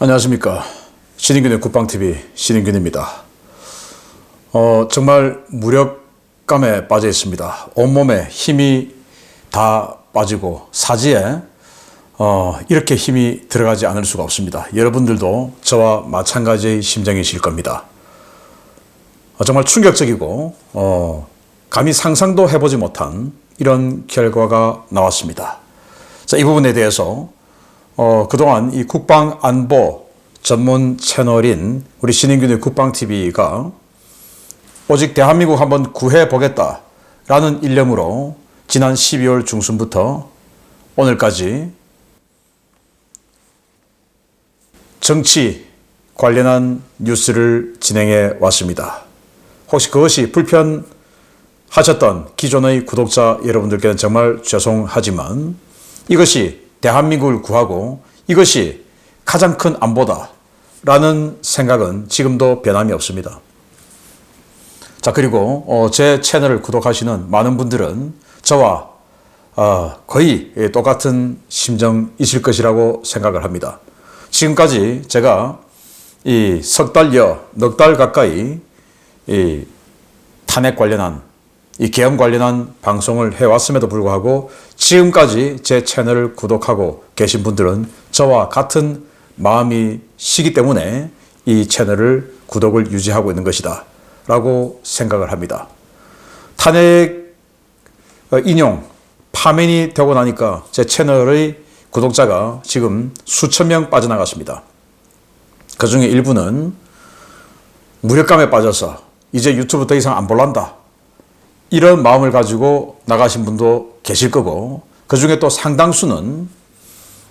안녕하십니까. 신인균의 국방TV 신인균입니다. 정말 무력감에 빠져 있습니다. 온몸에 힘이 다 빠지고 사지에 이렇게 힘이 들어가지 않을 수가 없습니다. 여러분들도 저와 마찬가지의 심정이실 겁니다. 정말 충격적이고 감히 상상도 해보지 못한 이런 결과가 나왔습니다. 자, 이 부분에 대해서 그동안 이 국방안보 전문 채널인 우리 신인균의 국방TV가 오직 대한민국 한번 구해보겠다라는 일념으로 지난 12월 중순부터 오늘까지 정치 관련한 뉴스를 진행해 왔습니다. 혹시 그것이 불편하셨던 기존의 구독자 여러분들께는 정말 죄송하지만 이것이 대한민국을 구하고 이것이 가장 큰 안보다라는 생각은 지금도 변함이 없습니다. 자, 그리고 제 채널을 구독하시는 많은 분들은 저와 거의 똑같은 심정이실 것이라고 생각을 합니다. 지금까지 제가 이 넉 달 가까이 이 탄핵 관련한 이 계엄 관련한 방송을 해왔음에도 불구하고 지금까지 제 채널을 구독하고 계신 분들은 저와 같은 마음이시기 때문에 이 채널을 구독을 유지하고 있는 것이다 라고 생각을 합니다. 탄핵 인용 파면이 되고 나니까 제 채널의 구독자가 지금 수천 명 빠져나갔습니다. 그 중에 일부는 무력감에 빠져서 이제 유튜브 더 이상 안 볼란다 이런 마음을 가지고 나가신 분도 계실 거고, 그 중에 또 상당수는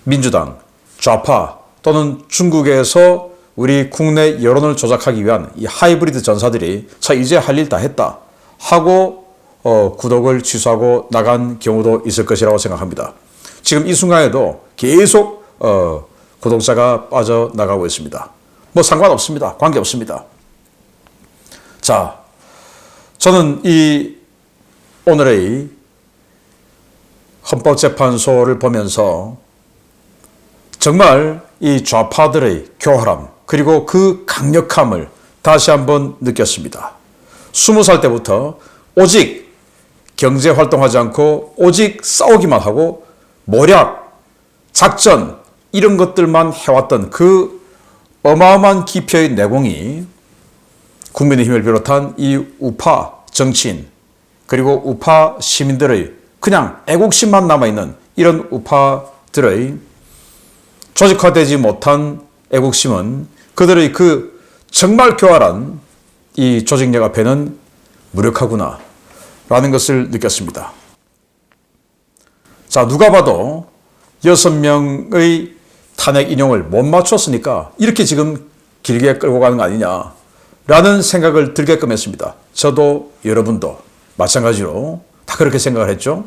민주당, 좌파 또는 중국에서 우리 국내 여론을 조작하기 위한 이 하이브리드 전사들이 자 이제 할 일 다 했다 하고 구독을 취소하고 나간 경우도 있을 것이라고 생각합니다. 지금 이 순간에도 계속 구독자가 빠져나가고 있습니다. 뭐 상관없습니다. 관계없습니다. 자, 저는 이 오늘의 헌법재판소를 보면서 정말 이 좌파들의 교활함 그리고 그 강력함을 다시 한번 느꼈습니다. 20살 때부터 오직 경제활동하지 않고 오직 싸우기만 하고 모략, 작전 이런 것들만 해왔던 그 어마어마한 기표의 내공이 국민의힘을 비롯한 이 우파 정치인 그리고 우파 시민들의 그냥 애국심만 남아있는 이런 우파들의 조직화되지 못한 애국심은 그들의 그 정말 교활한 이 조직력 앞에는 무력하구나 라는 것을 느꼈습니다. 자, 누가 봐도 6명의 탄핵 인용을 못 맞췄으니까 이렇게 지금 길게 끌고 가는 거 아니냐 라는 생각을 들게끔 했습니다. 저도 여러분도 마찬가지로 다 그렇게 생각을 했죠.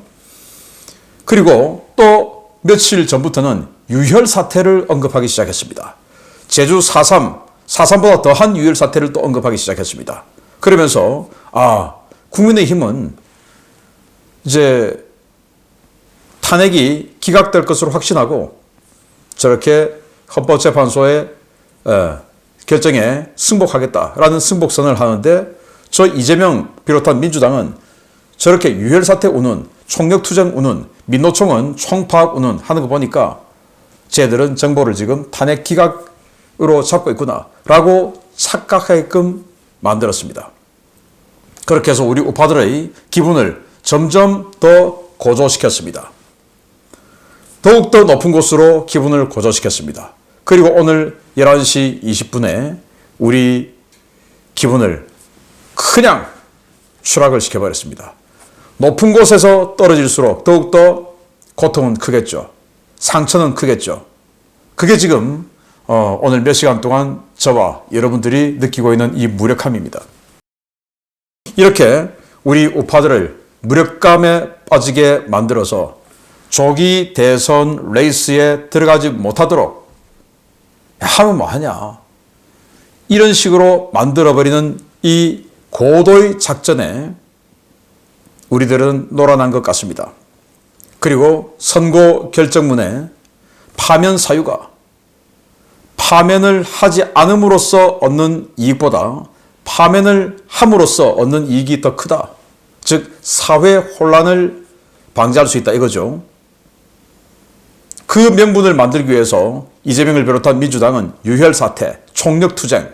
그리고 또 며칠 전부터는 유혈 사태를 언급하기 시작했습니다. 제주 4.3보다 더한 유혈 사태를 또 언급하기 시작했습니다. 그러면서 국민의힘은 이제 탄핵이 기각될 것으로 확신하고 저렇게 헌법재판소의 결정에 승복하겠다라는 승복선을 하는데 저 이재명 비롯한 민주당은 저렇게 유혈사태 운운, 총력투쟁 운운, 민노총은 총파업 운운 하는 거 보니까 쟤들은 정보를 지금 탄핵 기각으로 잡고 있구나 라고 착각하게끔 만들었습니다. 그렇게 해서 우리 우파들의 기분을 점점 더 고조시켰습니다. 더욱더 높은 곳으로 기분을 고조시켰습니다. 그리고 오늘 11시 20분에 우리 기분을 그냥 추락을 시켜버렸습니다. 높은 곳에서 떨어질수록 더욱더 고통은 크겠죠. 상처는 크겠죠. 그게 지금 오늘 몇 시간 동안 저와 여러분들이 느끼고 있는 이 무력함입니다. 이렇게 우리 우파들을 무력감에 빠지게 만들어서 조기 대선 레이스에 들어가지 못하도록 하면 뭐하냐 이런 식으로 만들어버리는 이 고도의 작전에 우리들은 놀아난 것 같습니다. 그리고 선고 결정문에 파면 사유가 파면을 하지 않음으로써 얻는 이익보다 파면을 함으로써 얻는 이익이 더 크다. 즉 사회 혼란을 방지할 수 있다 이거죠. 그 명분을 만들기 위해서 이재명을 비롯한 민주당은 유혈 사태, 총력 투쟁,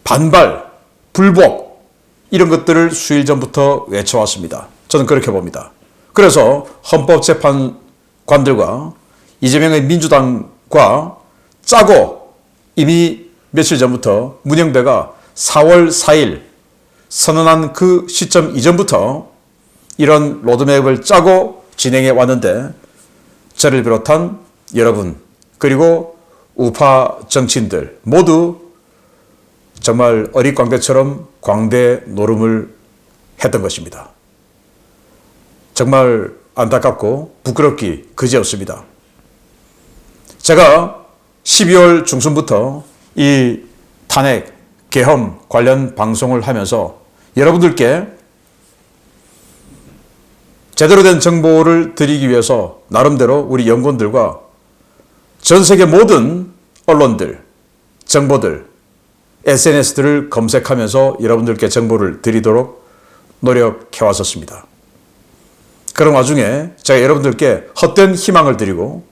반발, 불복 이런 것들을 수일 전부터 외쳐왔습니다. 저는 그렇게 봅니다. 그래서 헌법재판관들과 이재명의 민주당과 짜고 이미 며칠 전부터 문영배가 4월 4일 선언한 그 시점 이전부터 이런 로드맵을 짜고 진행해 왔는데 저를 비롯한 여러분 그리고 우파 정치인들 모두 정말 어릿광대처럼 광대 노름을 했던 것입니다. 정말 안타깝고 부끄럽기 그지없습니다. 제가 12월 중순부터 이 탄핵, 계엄 관련 방송을 하면서 여러분들께 제대로 된 정보를 드리기 위해서 나름대로 우리 연구원들과 전 세계 모든 언론들, 정보들, SNS들을 검색하면서 여러분들께 정보를 드리도록 노력해 왔었습니다. 그런 와중에 제가 여러분들께 헛된 희망을 드리고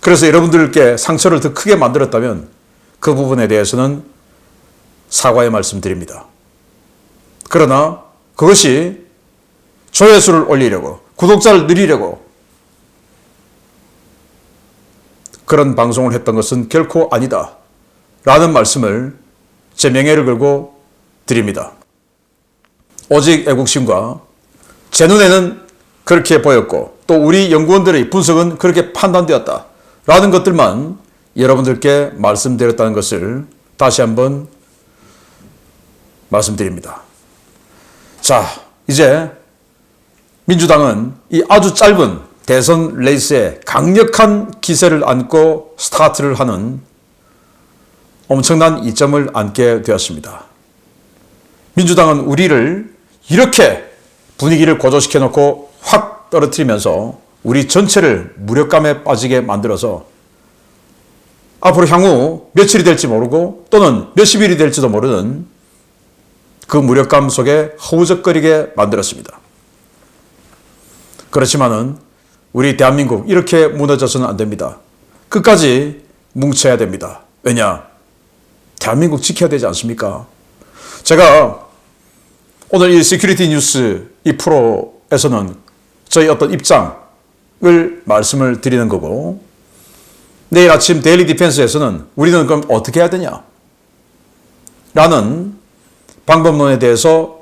그래서 여러분들께 상처를 더 크게 만들었다면 그 부분에 대해서는 사과의 말씀드립니다. 그러나 그것이 조회수를 올리려고 구독자를 늘리려고 그런 방송을 했던 것은 결코 아니다 라는 말씀을 제 명예를 걸고 드립니다. 오직 애국심과 제 눈에는 그렇게 보였고 또 우리 연구원들의 분석은 그렇게 판단되었다 라는 것들만 여러분들께 말씀드렸다는 것을 다시 한번 말씀드립니다. 자, 이제 민주당은 이 아주 짧은 대선 레이스에 강력한 기세를 안고 스타트를 하는 엄청난 이점을 안게 되었습니다. 민주당은 우리를 이렇게 분위기를 고조시켜 놓고 확 떨어뜨리면서 우리 전체를 무력감에 빠지게 만들어서 앞으로 향후 며칠이 될지 모르고 또는 몇십일이 될지도 모르는 그 무력감 속에 허우적거리게 만들었습니다. 그렇지만은 우리 대한민국 이렇게 무너져서는 안 됩니다. 끝까지 뭉쳐야 됩니다. 왜냐? 대한민국 지켜야 되지 않습니까? 제가 오늘 이 시큐리티 뉴스 이 프로에서는 저희 어떤 입장을 말씀을 드리는 거고 내일 아침 데일리 디펜스에서는 우리는 그럼 어떻게 해야 되냐? 라는 방법론에 대해서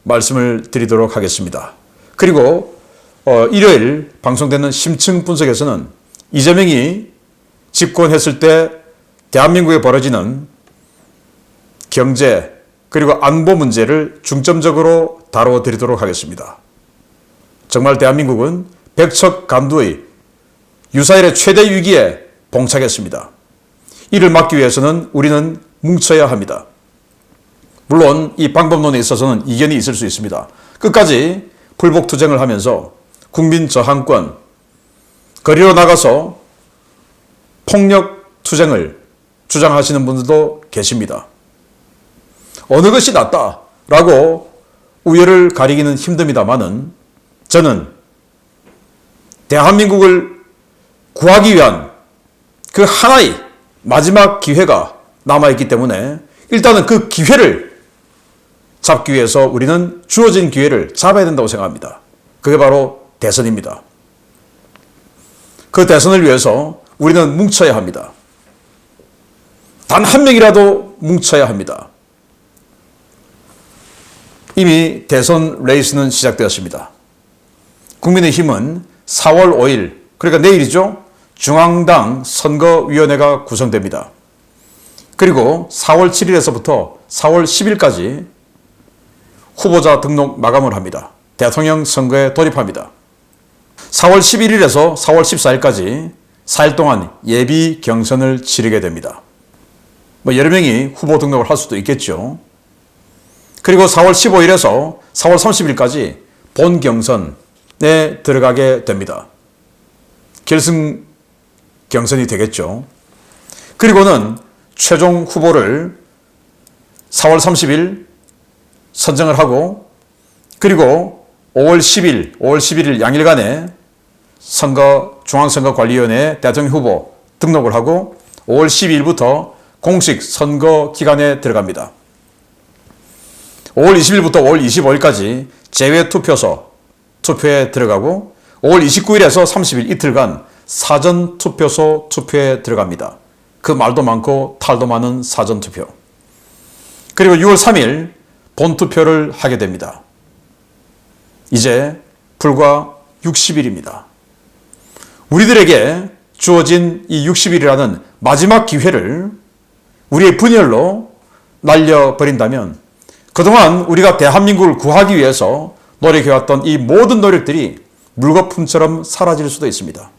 말씀을 드리도록 하겠습니다. 그리고 일요일 방송되는 심층 분석에서는 이재명이 집권했을 때 대한민국에 벌어지는 경제 그리고 안보 문제를 중점적으로 다루어 드리도록 하겠습니다. 정말 대한민국은 백척간두의 유사일의 최대 위기에 봉착했습니다. 이를 막기 위해서는 우리는 뭉쳐야 합니다. 물론 이 방법론에 있어서는 이견이 있을 수 있습니다. 끝까지 불복투쟁을 하면서 국민 저항권, 거리로 나가서 폭력투쟁을 주장하시는 분들도 계십니다. 어느 것이 낫다라고 우열을 가리기는 힘듭니다만은 저는 대한민국을 구하기 위한 그 하나의 마지막 기회가 남아있기 때문에 일단은 그 기회를 잡기 위해서 우리는 주어진 기회를 잡아야 된다고 생각합니다. 그게 바로 대선입니다. 그 대선을 위해서 우리는 뭉쳐야 합니다. 단 한 명이라도 뭉쳐야 합니다. 이미 대선 레이스는 시작되었습니다. 국민의힘은 4월 5일, 그러니까 내일이죠. 중앙당 선거위원회가 구성됩니다. 그리고 4월 7일에서부터 4월 10일까지 후보자 등록 마감을 합니다. 대통령 선거에 돌입합니다. 4월 11일에서 4월 14일까지 4일 동안 예비 경선을 치르게 됩니다. 여러 명이 후보 등록을 할 수도 있겠죠. 그리고 4월 15일에서 4월 30일까지 본 경선에 들어가게 됩니다. 결승 경선이 되겠죠. 그리고는 최종 후보를 4월 30일 선정을 하고, 그리고 5월 11일 양일간에 중앙선거관리위원회 대통령 후보 등록을 하고 5월 12일부터 공식 선거 기간에 들어갑니다. 5월 20일부터 5월 25일까지 제외 투표소 투표에 들어가고 5월 29일에서 30일 이틀간 사전 투표소 투표에 들어갑니다. 그 말도 많고 탈도 많은 사전 투표. 그리고 6월 3일 본투표를 하게 됩니다. 이제 불과 60일입니다. 우리들에게 주어진 이 60일이라는 마지막 기회를 우리의 분열로 날려버린다면 그동안 우리가 대한민국을 구하기 위해서 노력해왔던 이 모든 노력들이 물거품처럼 사라질 수도 있습니다.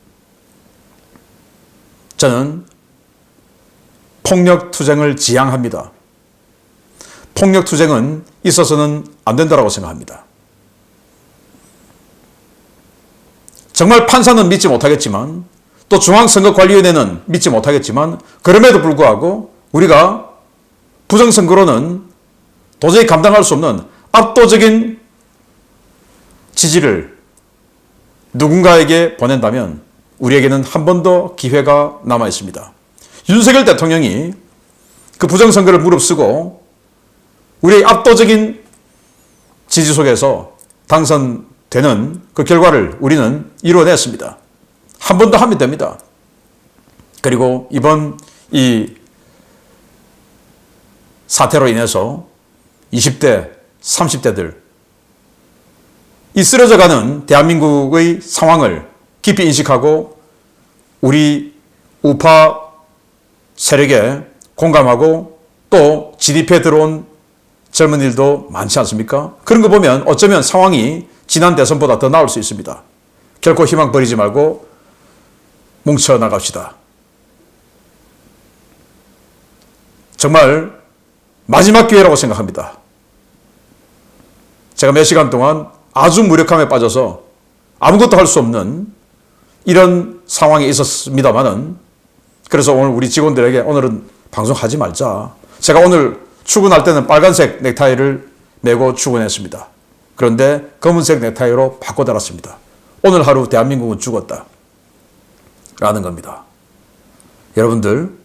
저는 폭력투쟁을 지향합니다. 폭력투쟁은 있어서는 안 된다고 생각합니다. 정말 판사는 믿지 못하겠지만 또 중앙선거관리위원회는 믿지 못하겠지만 그럼에도 불구하고 우리가 부정선거로는 도저히 감당할 수 없는 압도적인 지지를 누군가에게 보낸다면 우리에게는 한 번 더 기회가 남아 있습니다. 윤석열 대통령이 그 부정선거를 무릅쓰고 우리의 압도적인 지지 속에서 당선되는 그 결과를 우리는 이루어냈습니다. 한 번 더 하면 됩니다. 그리고 이번 이 사태로 인해서 20대, 30대들 이 쓰러져가는 대한민국의 상황을 깊이 인식하고 우리 우파 세력에 공감하고 또 진입해 들어온 젊은이들도 많지 않습니까? 그런 거 보면 어쩌면 상황이 지난 대선보다 더 나을 수 있습니다. 결코 희망 버리지 말고 뭉쳐 나갑시다. 정말 마지막 기회라고 생각합니다. 제가 몇 시간 동안 아주 무력함에 빠져서 아무것도 할 수 없는 이런 상황에 있었습니다만은 그래서 오늘 우리 직원들에게 오늘은 방송하지 말자. 제가 오늘 출근할 때는 빨간색 넥타이를 메고 출근했습니다. 그런데 검은색 넥타이로 바꿔 달았습니다. 오늘 하루 대한민국은 죽었다. 라는 겁니다. 여러분들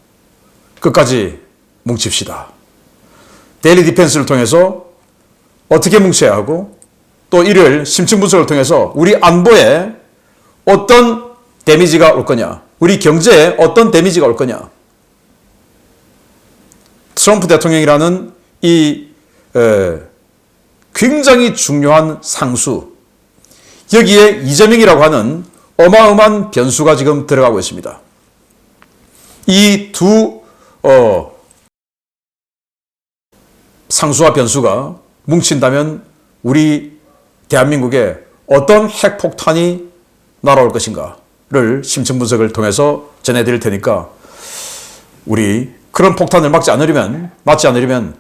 끝까지 뭉칩시다. 데일리 디펜스를 통해서 어떻게 뭉쳐야 하고 또 이를 심층 분석을 통해서 우리 안보에 어떤 데미지가 올 거냐, 우리 경제에 어떤 데미지가 올 거냐. 트럼프 대통령이라는 이 굉장히 중요한 상수, 여기에 이재명이라고 하는 어마어마한 변수가 지금 들어가고 있습니다. 이 두 상수와 변수가 뭉친다면 우리 대한민국에 어떤 핵폭탄이 날아올 것인가를 심층 분석을 통해서 전해드릴 테니까 우리 그런 폭탄을 맞지 않으려면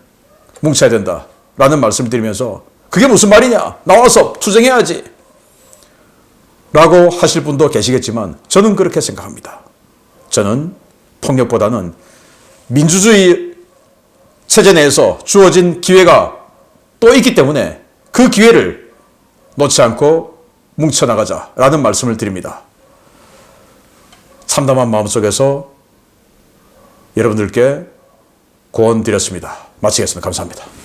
뭉쳐야 된다라는 말씀을 드리면서 그게 무슨 말이냐? 나와서 투쟁해야지 라고 하실 분도 계시겠지만 저는 그렇게 생각합니다. 저는 폭력보다는 민주주의 체제 내에서 주어진 기회가 또 있기 때문에 그 기회를 놓지 않고 뭉쳐나가자라는 말씀을 드립니다. 참담한 마음속에서 여러분들께 고언 드렸습니다. 마치겠습니다. 감사합니다.